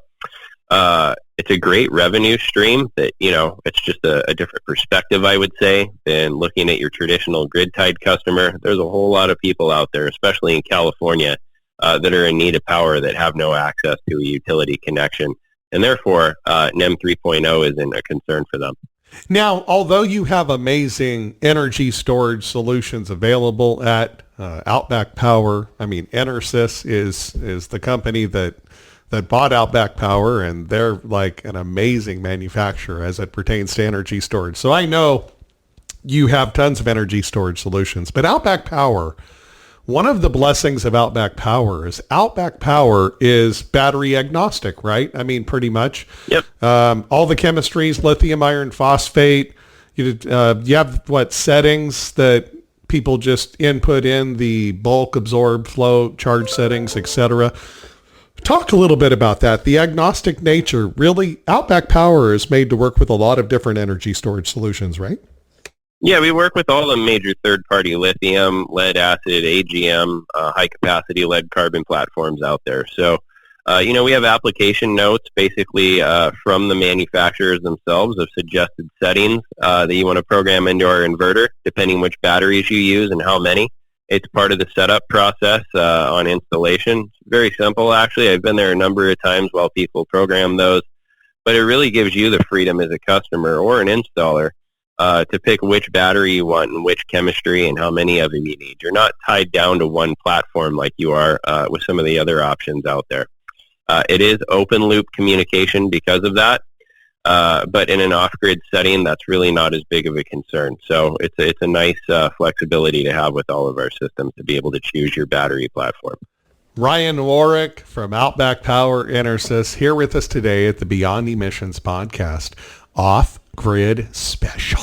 it's a great revenue stream that, it's just a different perspective, I would say, than looking at your traditional grid-tied customer. There's a whole lot of people out there, especially in California, that are in need of power that have no access to a utility connection. And therefore, NEM 3.0 isn't a concern for them. Now, although you have amazing energy storage solutions available at Outback Power, I mean, Enersys is the company that bought Outback Power, and they're like an amazing manufacturer as it pertains to energy storage. So I know you have tons of energy storage solutions, but Outback Power, one of the blessings of Outback Power is battery agnostic, right? I mean, pretty much. Yep. All the chemistries, lithium iron phosphate, you have settings that people just input in, the bulk, absorb, flow, charge settings, etc. Talk a little bit about that. The agnostic nature, really, Outback Power is made to work with a lot of different energy storage solutions, right? Yeah, we work with all the major third-party lithium, lead acid, AGM, high-capacity lead carbon platforms out there. So, we have application notes basically from the manufacturers themselves of suggested settings that you want to program into our inverter, depending which batteries you use and how many. It's part of the setup process on installation. It's very simple, actually. I've been there a number of times while people program those. But it really gives you the freedom as a customer or an installer to pick which battery you want and which chemistry and how many of them you need. You're not tied down to one platform like you are with some of the other options out there. It is open loop communication because of that. But in an off-grid setting, that's really not as big of a concern. So it's a nice flexibility to have with all of our systems to be able to choose your battery platform. Ryan Warrick from Outback Power, Enersys, here with us today at the Beyond Emissions podcast, Off-Grid Special.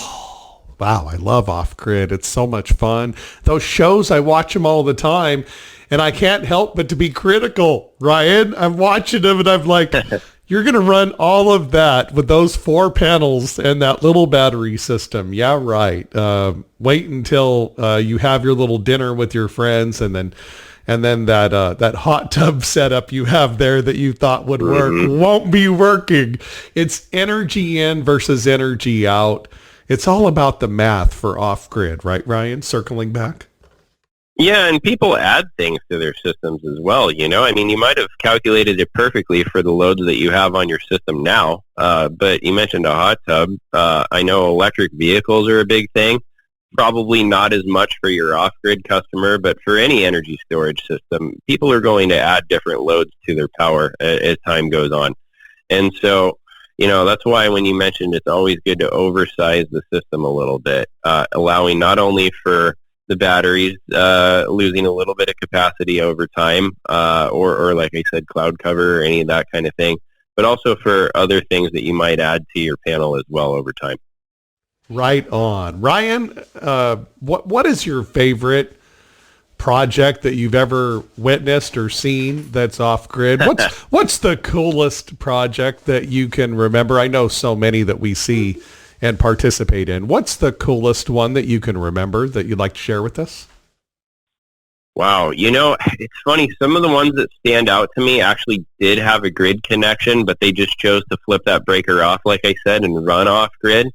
Wow, I love Off-Grid. It's so much fun. Those shows, I watch them all the time, and I can't help but to be critical, Ryan. I'm watching them, and I'm like, you're going to run all of that with those 4 panels and that little battery system. Yeah, right. Wait until you have your little dinner with your friends, and then that hot tub setup you have there that you thought would work won't be working. It's energy in versus energy out. It's all about the math for off-grid, right, Ryan? Circling back. Yeah, and people add things to their systems as well, you know? I mean, you might have calculated it perfectly for the loads that you have on your system now, but you mentioned a hot tub. I know electric vehicles are a big thing. Probably not as much for your off-grid customer, but for any energy storage system, people are going to add different loads to their power as time goes on. And so, you know, that's why when you mentioned it's always good to oversize the system a little bit, allowing not only for the batteries losing a little bit of capacity over time, or like I said, cloud cover or any of that kind of thing, but also for other things that you might add to your panel as well over time. Right on. Ryan, what is your favorite project that you've ever witnessed or seen that's off-grid? What's the coolest project that you can remember? I know so many that we see and participate in. What's the coolest one that you can remember that you'd like to share with us? Wow. You know, it's funny. Some of the ones that stand out to me actually did have a grid connection, but they just chose to flip that breaker off, like I said, and run off-grid.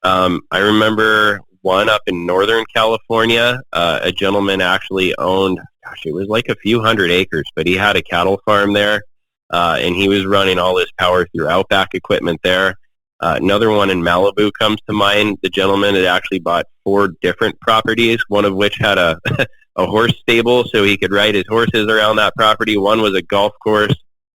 I remember one up in Northern California. A gentleman actually owned, it was like a few hundred acres, but he had a cattle farm there, and he was running all his power through Outback equipment there. Another one in Malibu comes to mind. The gentleman had actually bought 4 different properties, one of which had a horse stable so he could ride his horses around that property. One was a golf course.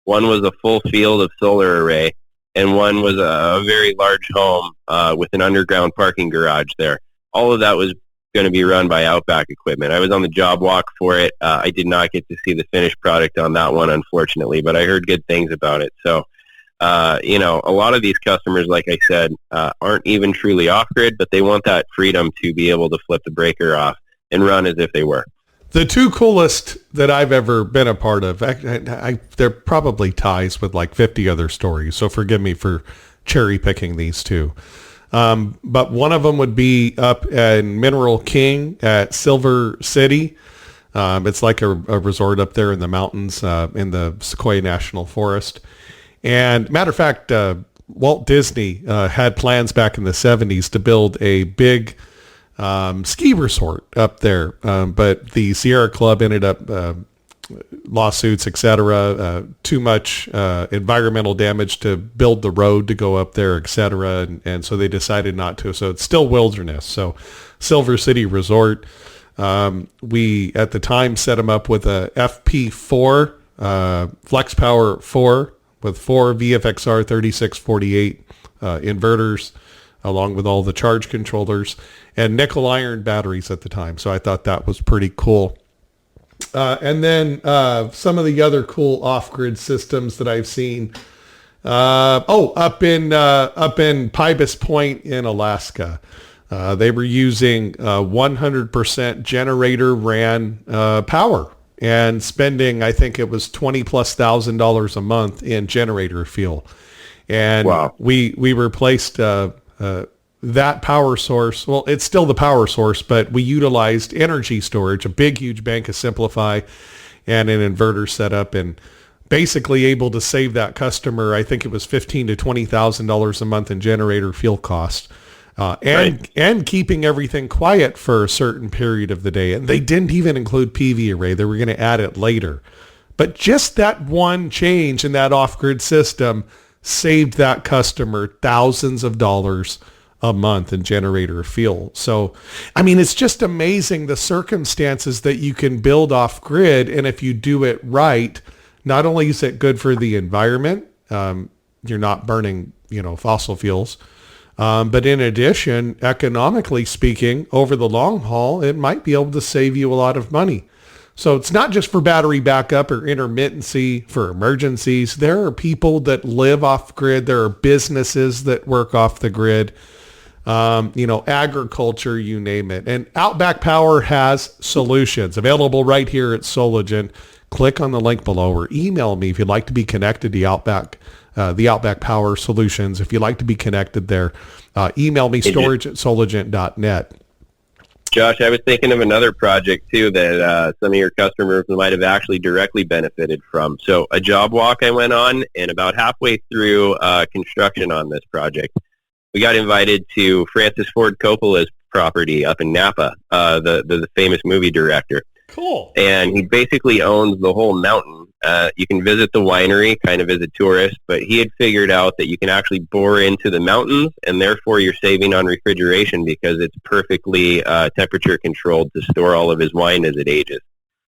One was a full field of solar array. And one was a very large home with an underground parking garage there. All of that was going to be run by Outback equipment. I was on the job walk for it. I did not get to see the finished product on that one, unfortunately, but I heard good things about it. So, you know, a lot of these customers, like I said, aren't even truly off-grid, but they want that freedom to be able to flip the breaker off and run as if they were. The 2 coolest that I've ever been a part of, they're probably ties with like 50 other stories, so forgive me for cherry picking these 2. But one of them would be up in Mineral King at Silver City. It's like a resort up there in the mountains in the Sequoia National Forest. And matter of fact, Walt Disney had plans back in the 70s to build a big ski resort up there, but the Sierra Club ended up lawsuits, etc. Too much environmental damage to build the road to go up there, etc. And so they decided not to. So it's still wilderness. So Silver City Resort, we at the time set them up with a FP4 Flex Power 4 with 4 VFXR 3648 inverters, along with all the charge controllers and nickel iron batteries at the time. So I thought that was pretty cool. And then some of the other cool off-grid systems that I've seen. Up in Pybus Point in Alaska, they were using 100% generator ran power and spending, I think it was $20,000+ a month in generator fuel. And wow. we replaced that power source. Well, it's still the power source, but we utilized energy storage, a big, huge bank of Simplify and an inverter setup, and basically able to save that customer, I think it was $15,000 to $20,000 a month in generator fuel costs, and keeping everything quiet for a certain period of the day. And they didn't even include PV array. They were going to add it later. But just that one change in that off-grid system saved that customer thousands of dollars a month in generator fuel. So, I mean, it's just amazing the circumstances that you can build off grid. And if you do it right, not only is it good for the environment, you're not burning, fossil fuels, but in addition, economically speaking, over the long haul, it might be able to save you a lot of money. So it's not just for battery backup or intermittency for emergencies. There are people that live off grid. There are businesses that work off the grid, agriculture, you name it. And Outback Power has solutions available right here at Soligent. Click on the link below or email me if you'd like to be connected to the Outback Power Solutions. If you'd like to be connected there, email me storage@soligent.net. Josh, I was thinking of another project too that some of your customers might have actually directly benefited from. So a job walk I went on, and about halfway through construction on this project, we got invited to Francis Ford Coppola's property up in Napa, the famous movie director. Cool. And he basically owns the whole mountain. You can visit the winery kind of as a tourist, but he had figured out that you can actually bore into the mountains, and therefore you're saving on refrigeration because it's perfectly temperature controlled to store all of his wine as it ages.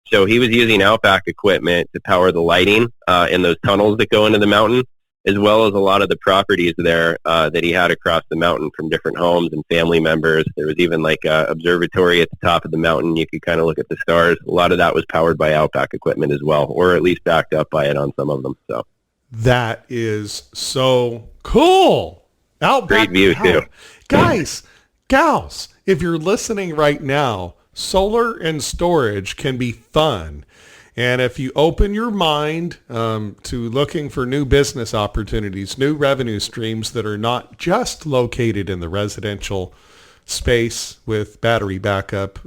So he was using Outback equipment to power the lighting in those tunnels that go into the mountain, as well as a lot of the properties there that he had across the mountain from different homes and family members. There was even like an observatory at the top of the mountain. You could kind of look at the stars. A lot of that was powered by Outback equipment as well, or at least backed up by it on some of them. So that is so cool. Outback great view Power. too. Guys, gals, if you're listening right now, solar and storage can be fun. And if you open your mind to looking for new business opportunities, new revenue streams that are not just located in the residential space with battery backup,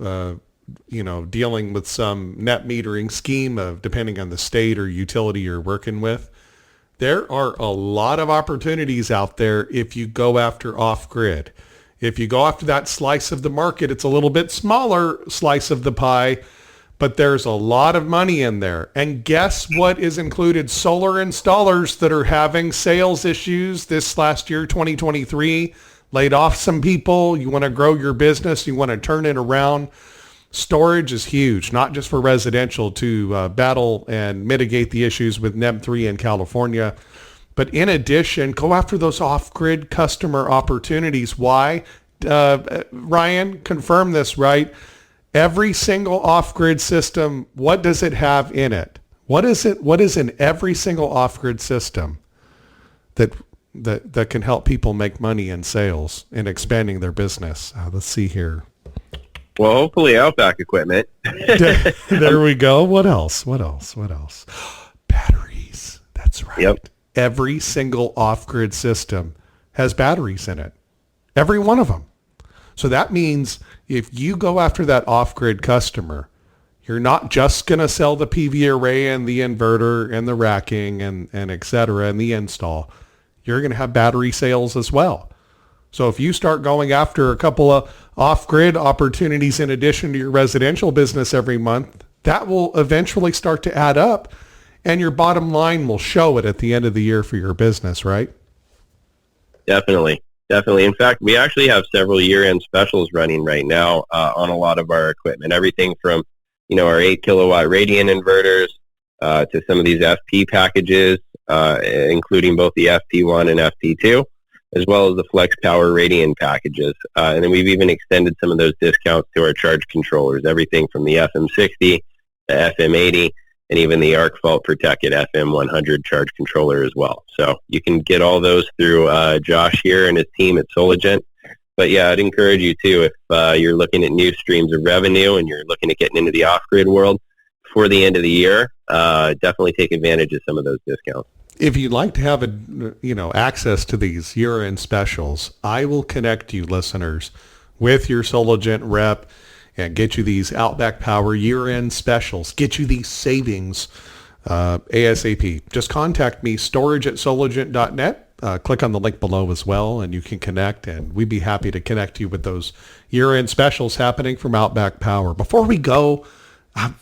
dealing with some net metering scheme of depending on the state or utility you're working with, there are a lot of opportunities out there if you go after off-grid. If you go after that slice of the market, it's a little bit smaller slice of the pie, but there's a lot of money in there. And guess what is included? Solar installers that are having sales issues this last year, 2023, laid off some people. You want to grow your business. You want to turn it around. Storage is huge, not just for residential to battle and mitigate the issues with NEM 3 in California. But in addition, go after those off-grid customer opportunities. Why? Ryan, confirm this, right? Every single off-grid system, what does it have in it? What is in every single off-grid system that can help people make money in sales and expanding their business? Let's see here. Well, hopefully Outback equipment. There we go. What else? Batteries. That's right. Yep. Every single off-grid system has batteries in it. Every one of them. So that means if you go after that off-grid customer, you're not just going to sell the PV array and the inverter and the racking and et cetera and the install. You're going to have battery sales as well. So if you start going after a couple of off-grid opportunities in addition to your residential business every month, that will eventually start to add up, and your bottom line will show it at the end of the year for your business, right? Definitely. In fact, we actually have several year-end specials running right now on a lot of our equipment. Everything from, our 8-kilowatt radiant inverters to some of these FP packages, including both the FP1 and FP2, as well as the Flex Power radiant packages. And then we've even extended some of those discounts to our charge controllers, everything from the FM60, the FM80, and even the arc fault protected FM100 charge controller as well. So you can get all those through Josh here and his team at Soligent. But yeah, I'd encourage you too, if you're looking at new streams of revenue and you're looking at getting into the off-grid world before the end of the year, definitely take advantage of some of those discounts. If you'd like to have access to these year-end specials, I will connect you, listeners, with your Soligent rep and get you these Outback Power year-end specials, get you these savings ASAP. Just contact me, storage@soligent.net. Click on the link below as well, and you can connect, and we'd be happy to connect you with those year-end specials happening from Outback Power. Before we go,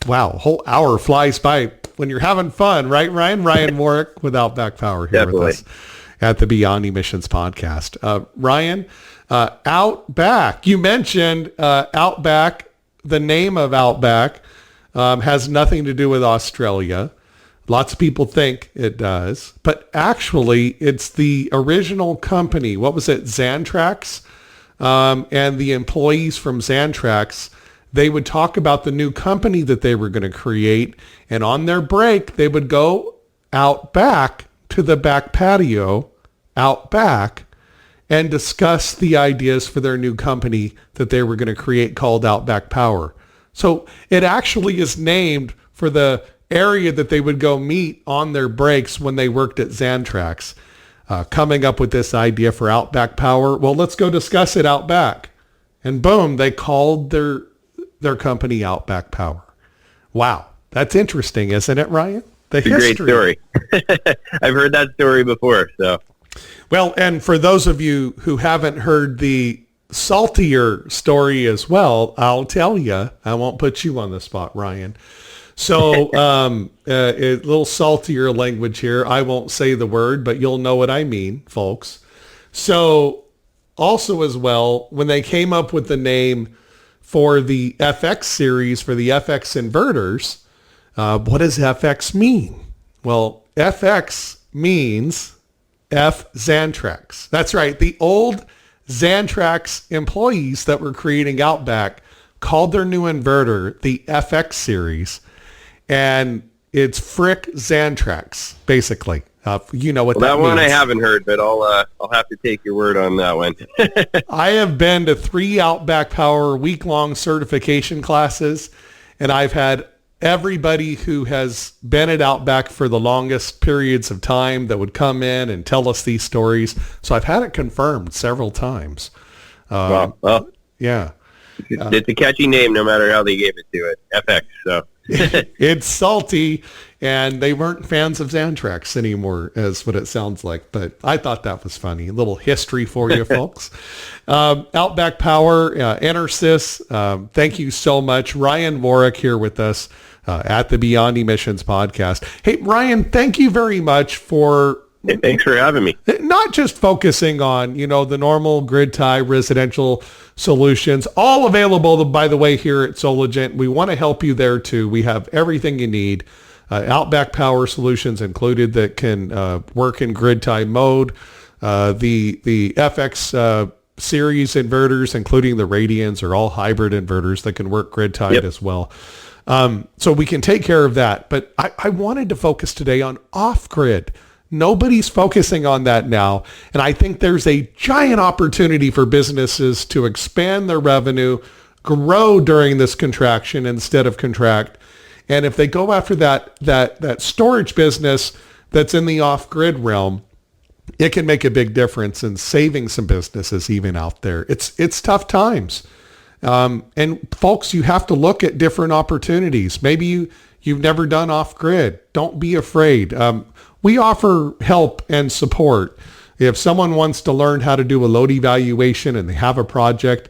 wow, a whole hour flies by when you're having fun, right, Ryan? Ryan Warrick with Outback Power here Definitely. with us at the Beyond Emissions podcast. Ryan, Outback, you mentioned Outback. The name of Outback has nothing to do with Australia. Lots of people think it does, but actually it's the original company. What was it? Xantrax. And the employees from Xantrax, they would talk about the new company that they were going to create. And on their break, they would go out back to the back patio out back and discuss the ideas for their new company that they were going to create called Outback Power. So it actually is named for the area that they would go meet on their breaks when they worked at Xantrax, coming up with this idea for Outback Power. Well, let's go discuss it out back. And boom, they called their company Outback Power. Wow. That's interesting, isn't it, Ryan? It's a great story. I've heard that story before. So, well, and for those of you who haven't heard the saltier story as well, I'll tell you. I won't put you on the spot, Ryan. So a little saltier language here. I won't say the word, but you'll know what I mean, folks. So also as well, when they came up with the name for the FX series, for the FX inverters, what does FX mean? Well, FX means F Xantrax. That's right. The old Xantrax employees that were creating Outback called their new inverter the FX series. And it's Frick Xantrax, basically. You know what that means. That one I haven't heard, but I'll have to take your word on that one. I have been to 3 Outback Power week-long certification classes, and I've had everybody who has been at Outback for the longest periods of time that would come in and tell us these stories. So I've had it confirmed several times. Well, yeah. It's a catchy name no matter how they gave it to it. FX, so. It's salty, and they weren't fans of Xantrax anymore, is what it sounds like. But I thought that was funny. A little history for you folks. Outback Power, Enersys, thank you so much. Ryan Warrick here with us at the Beyond Emissions podcast. Hey, Ryan, thank you very much for... Hey, thanks for having me. Not just focusing on, the normal grid tie residential solutions, all available, by the way, here at Soligent. We want to help you there too. We have everything you need. Outback Power solutions included that can work in grid tie mode. The FX series inverters, including the Radians, are all hybrid inverters that can work grid tied as well. So we can take care of that. But I wanted to focus today on off-grid. Nobody's focusing on that now. And I think there's a giant opportunity for businesses to expand their revenue, grow during this contraction instead of contract. And if they go after that storage business that's in the off-grid realm, it can make a big difference in saving some businesses even out there. It's tough times. And folks, you have to look at different opportunities. Maybe you've never done off-grid. Don't be afraid. We offer help and support. If someone wants to learn how to do a load evaluation and they have a project,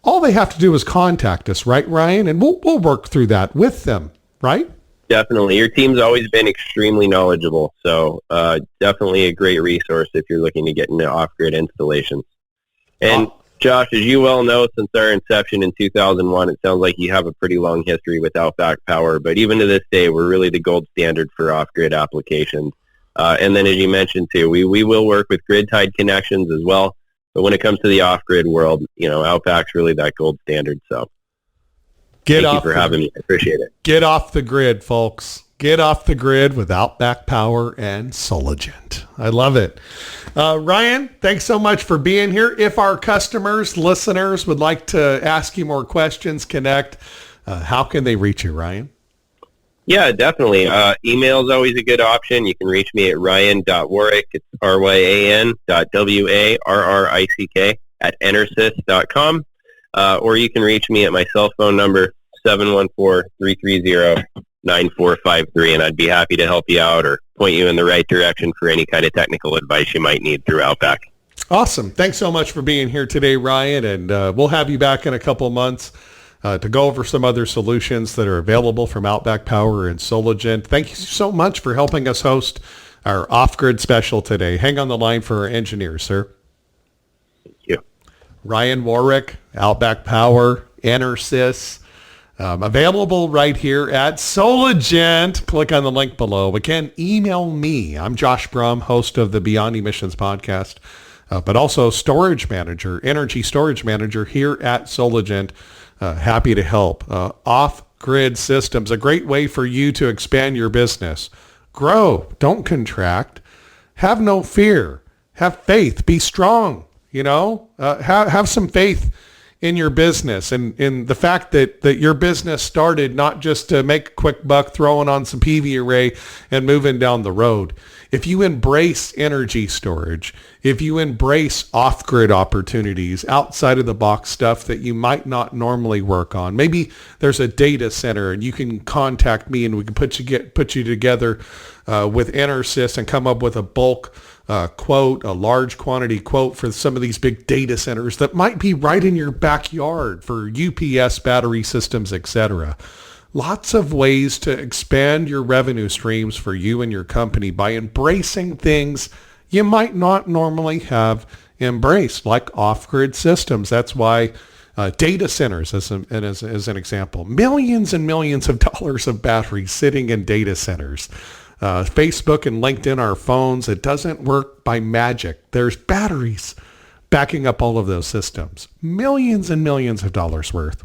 all they have to do is contact us, right, Ryan? And we'll work through that with them, right? Definitely. Your team's always been extremely knowledgeable. So definitely a great resource if you're looking to get into off-grid installations. And Josh, as you well know, since our inception in 2001, it sounds like you have a pretty long history with Outback Power. But even to this day, we're really the gold standard for off-grid applications. And then as you mentioned too, we will work with grid-tied connections as well. But when it comes to the off-grid world, Outback's really that gold standard. So thank you for having me. I appreciate it. Get off the grid, folks. Get off the grid with Outback Power and Soligent. I love it. Ryan, thanks so much for being here. If our customers, listeners would like to ask you more questions, connect, how can they reach you, Ryan? Yeah, definitely. Email is always a good option. You can reach me at ryan.warrick. It's ryan.warrick at enersys.com. Or you can reach me at my cell phone number, 714-330-9453, and I'd be happy to help you out or point you in the right direction for any kind of technical advice you might need through Outback. Awesome. Thanks so much for being here today, Ryan, and we'll have you back in a couple of months to go over some other solutions that are available from Outback Power and Soligent. Thank you so much for helping us host our off-grid special today. Hang on the line for our engineers, sir. Thank you. Ryan Warrick, Outback Power, Enersys. Available right here at Soligent. Click on the link below. Again, email me. I'm Josh Brum, host of the Beyond Emissions podcast, but also storage manager, energy storage manager here at Soligent. Happy to help. Off-grid systems, a great way for you to expand your business. Grow, don't contract. Have no fear. Have faith. Be strong. Have some faith in your business and in the fact that your business started not just to make a quick buck throwing on some PV array and moving down the road. If you embrace energy storage, if you embrace off-grid opportunities, outside of the box stuff that you might not normally work on, maybe there's a data center and you can contact me and we can put you together with Enersys and come up with a bulk quote, a large quantity quote for some of these big data centers that might be right in your backyard for UPS battery systems, etc. Lots of ways to expand your revenue streams for you and your company by embracing things you might not normally have embraced, like off-grid systems. That's why data centers, as an example, millions and millions of dollars of batteries sitting in data centers. Facebook and LinkedIn are phones. It doesn't work by magic. There's batteries backing up all of those systems. Millions and millions of dollars worth.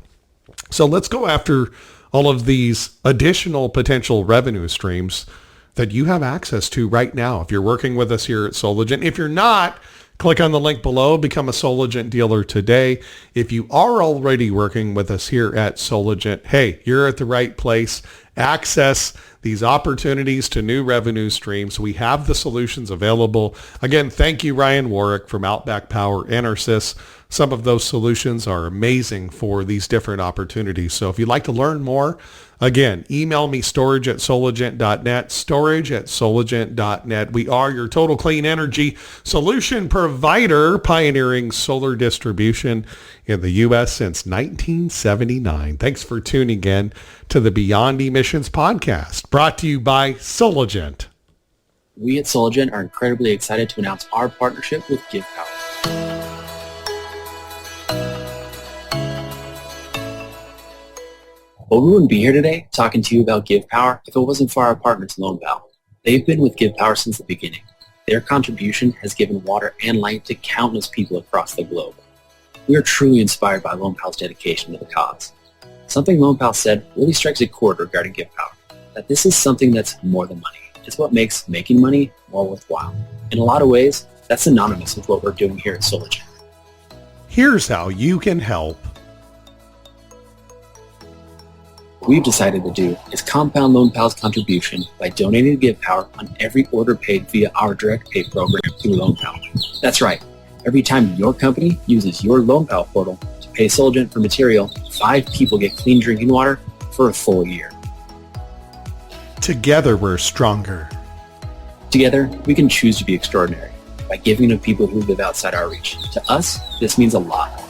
So let's go after all of these additional potential revenue streams that you have access to right now if you're working with us here at Soligent. If you're not, click on the link below, become a Soligent dealer today. If you are already working with us here at Soligent, hey, you're at the right place. Access these opportunities to new revenue streams. We have the solutions available. Again, thank you, Ryan Warrick from Outback Power, Enersys. Some of those solutions are amazing for these different opportunities. So if you'd like to learn more, again, email me storage@soligent.net, storage@soligent.net. We are your total clean energy solution provider, pioneering solar distribution in the U.S. since 1979. Thanks for tuning in to the Beyond Emissions podcast, brought to you by Soligent. We at Soligent are incredibly excited to announce our partnership with Give Power. Well, we wouldn't be here today talking to you about Give Power if it wasn't for our partners, LoanPal. They've been with Give Power since the beginning. Their contribution has given water and light to countless people across the globe. We are truly inspired by LoanPal's dedication to the cause. Something LoanPal said really strikes a chord regarding Give Power, that this is something that's more than money. It's what makes making money more worthwhile. In a lot of ways, that's synonymous with what we're doing here at Soligent. Here's how you can help. What we've decided to do is compound LoanPal's contribution by donating to Give Power on every order paid via our direct pay program through LoanPal. That's right. Every time your company uses your LoanPal portal to pay Soligent for material, 5 people get clean drinking water for a full year. Together we're stronger. Together, we can choose to be extraordinary by giving to people who live outside our reach. To us, this means a lot.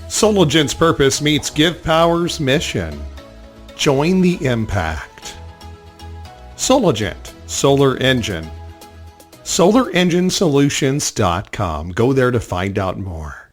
Soligent's purpose meets Give Power's mission. Join the impact. Soligent, Solar Engine. SolarEngineSolutions.com. Go there to find out more.